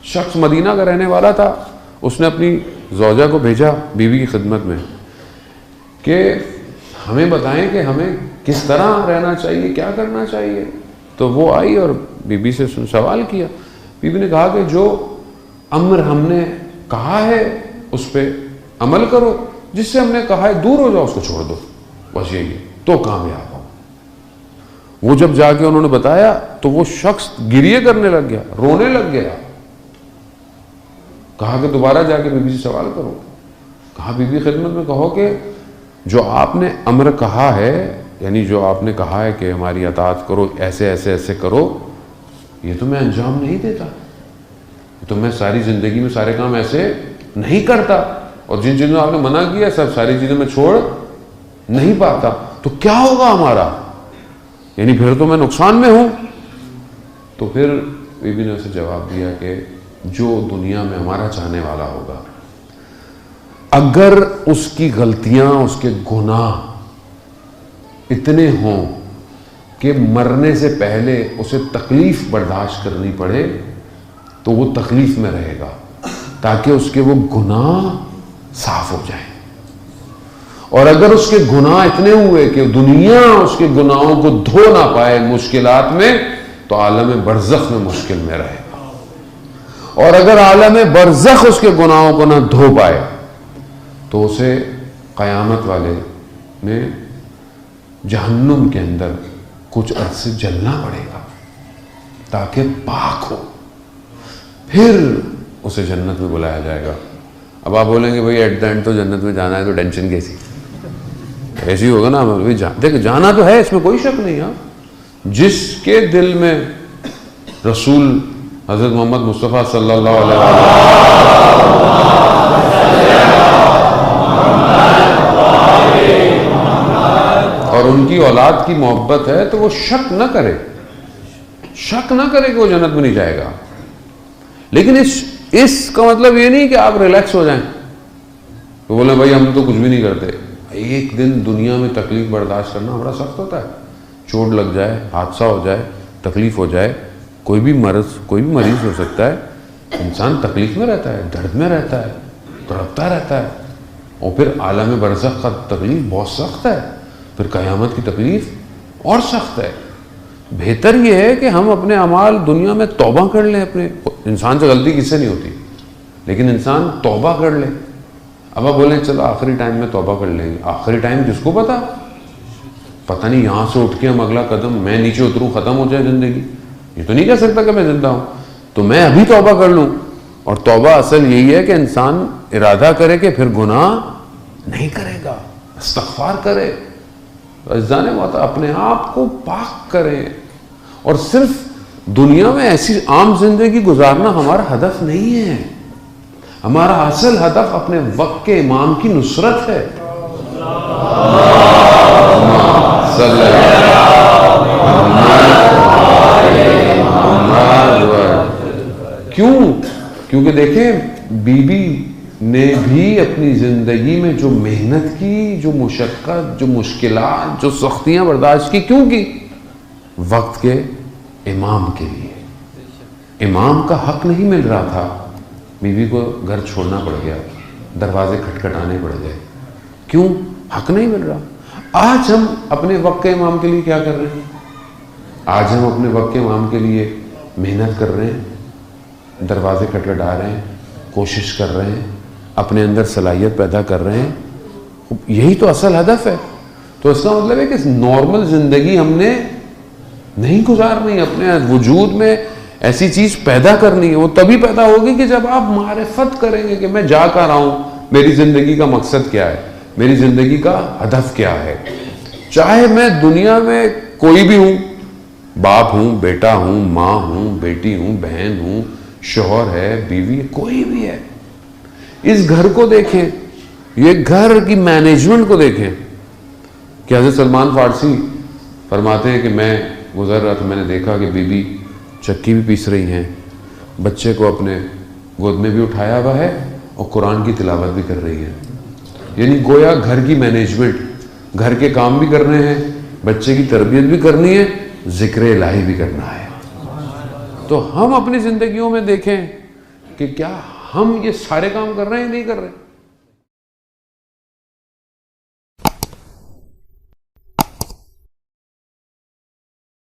شخص مدینہ کا رہنے والا تھا، اس نے اپنی زوجہ کو بھیجا بیوی کی خدمت میں کہ ہمیں بتائیں کہ ہمیں کس طرح رہنا چاہیے، کیا کرنا چاہیے. تو وہ آئی اور بی بی سے سوال کیا. بی بی نے کہا کہ جو امر ہم نے کہا ہے اس پہ عمل کرو، جس سے ہم نے کہا ہے دور ہو جاؤ، اس کو چھوڑ دو، بس یہی تو کامیاب ہو. وہ جب جا کے انہوں نے بتایا تو وہ شخص گریے کرنے لگ گیا، رونے لگ گیا. کہا کہ دوبارہ جا کے بی بی سے سوال کرو. کہا بی بی خدمت میں کہو کہ جو آپ نے امر کہا ہے، یعنی جو آپ نے کہا ہے کہ ہماری اطاعت کرو، ایسے ایسے ایسے کرو، یہ تو میں انجام نہیں دیتا، تو میں ساری زندگی میں سارے کام ایسے نہیں کرتا، اور جن چیزوں آپ نے منع کیا ساری چیزیں میں چھوڑ نہیں پاتا، تو کیا ہوگا ہمارا، یعنی پھر تو میں نقصان میں ہوں. تو پھر بی بی نے اسے جواب دیا کہ جو دنیا میں ہمارا چاہنے والا ہوگا، اگر اس کی غلطیاں، اس کے گناہ اتنے ہوں کہ مرنے سے پہلے اسے تکلیف برداشت کرنی پڑے تو وہ تکلیف میں رہے گا تاکہ اس کے وہ گناہ صاف ہو جائیں. اور اگر اس کے گناہ اتنے ہوئے کہ دنیا اس کے گناہوں کو دھو نہ پائے مشکلات میں، تو عالم برزخ میں مشکل میں رہے گا. اور اگر عالم برزخ اس کے گناہوں کو نہ دھو پائے تو اسے قیامت والے میں جہنم کے اندر کچھ عرصے جلنا پڑے گا تاکہ پاک ہو، پھر اسے جنت میں بلایا جائے گا. اب آپ بولیں گے بھائی ایٹ دا اینڈ تو جنت میں جانا ہے تو ٹینشن کیسی، ایسی ہوگا نا. دیکھ جانا تو ہے، اس میں کوئی شک نہیں. جس کے دل میں رسول حضرت محمد مصطفیٰ صلی اللہ علیہ وسلم اور ان کی اولاد کی محبت ہے تو وہ شک نہ کرے کہ وہ جنت میں نہیں جائے گا. لیکن اس کا مطلب یہ نہیں کہ آپ ریلیکس ہو جائیں تو بولیں بھائی ہم تو کچھ بھی نہیں کرتے. ایک دن دنیا میں تکلیف برداشت کرنا بڑا سخت ہوتا ہے. چوٹ لگ جائے، حادثہ ہو جائے، تکلیف ہو جائے، کوئی بھی مریض ہو سکتا ہے. انسان تکلیف میں رہتا ہے، درد میں رہتا ہے، تڑپتا رہتا ہے. اور پھر عالم برزخ کا تکلیف بہت سخت ہے، پھر قیامت کی تکلیف اور سخت ہے. بہتر یہ ہے کہ ہم اپنے اعمال دنیا میں توبہ کر لیں. اپنے انسان سے غلطی کس سے نہیں ہوتی، لیکن انسان توبہ کر لے. اب آپ بولیں چلو آخری ٹائم میں توبہ کر لیں گے. آخری ٹائم کس کو پتہ نہیں یہاں سے اٹھ کے ہم اگلا قدم میں نیچے اتروں، ختم ہو جائے زندگی. یہ تو نہیں کہہ سکتا کہ میں زندہ ہوں، تو میں ابھی توبہ کر لوں. اور توبہ اصل یہی ہے کہ انسان ارادہ کرے کہ پھر گناہ نہیں کرے گا، استغفار کرے، عزیزان موت اپنے آپ کو پاک کرے. اور صرف دنیا میں ایسی عام زندگی گزارنا ہمارا ہدف نہیں ہے. ہمارا اصل ہدف اپنے وقت کے امام کی نصرت ہے. کیونکہ دیکھیں بی بی نے بھی اپنی زندگی میں جو محنت کی، جو مشقت، جو مشکلات، جو سختیاں برداشت کی، کیوں کی؟ وقت کے امام کے لیے. امام کا حق نہیں مل رہا تھا، بیوی کو گھر چھوڑنا پڑ گیا، دروازے کھٹکھٹانے پڑ گئے. کیوں؟ حق نہیں مل رہا. آج ہم اپنے وقت کے امام کے لیے کیا کر رہے ہیں؟ آج ہم اپنے وقت کے امام کے لیے محنت کر رہے ہیں، دروازے کھٹکھٹا رہے ہیں، کوشش کر رہے ہیں، اپنے اندر صلاحیت پیدا کر رہے ہیں. یہی تو اصل ہدف ہے. تو اس کا مطلب ہے کہ نارمل زندگی ہم نے نہیں گزارنی، اپنے وجود میں ایسی چیز پیدا کرنی ہے. وہ تبھی پیدا ہوگی کہ جب آپ معرفت کریں گے کہ میں جا کر رہا ہوں، میری زندگی کا مقصد کیا ہے، میری زندگی کا ہدف کیا ہے. چاہے میں دنیا میں کوئی بھی ہوں، باپ ہوں، بیٹا ہوں، ماں ہوں، بیٹی ہوں، بہن ہوں، شوہر ہے، بیوی ہے، کوئی بھی ہے. اس گھر کو دیکھیں، یہ گھر کی مینجمنٹ کو دیکھیں کہ حضرت سلمان فارسی فرماتے ہیں کہ میں گزر رہا تھا، میں نے دیکھا کہ بیوی چکی بھی پیس رہی ہیں، بچے کو اپنے گود میں بھی اٹھایا ہوا ہے اور قرآن کی تلاوت بھی کر رہی ہے. یعنی گویا گھر کی مینجمنٹ، گھر کے کام بھی کر رہے ہیں، بچے کی تربیت بھی کرنی ہے، ذکر الہی بھی کرنا ہے۔ تو ہم اپنی زندگیوں میں دیکھیں کہ کیا ہم یہ سارے کام کر رہے ہیں نہیں کر رہے ہیں؟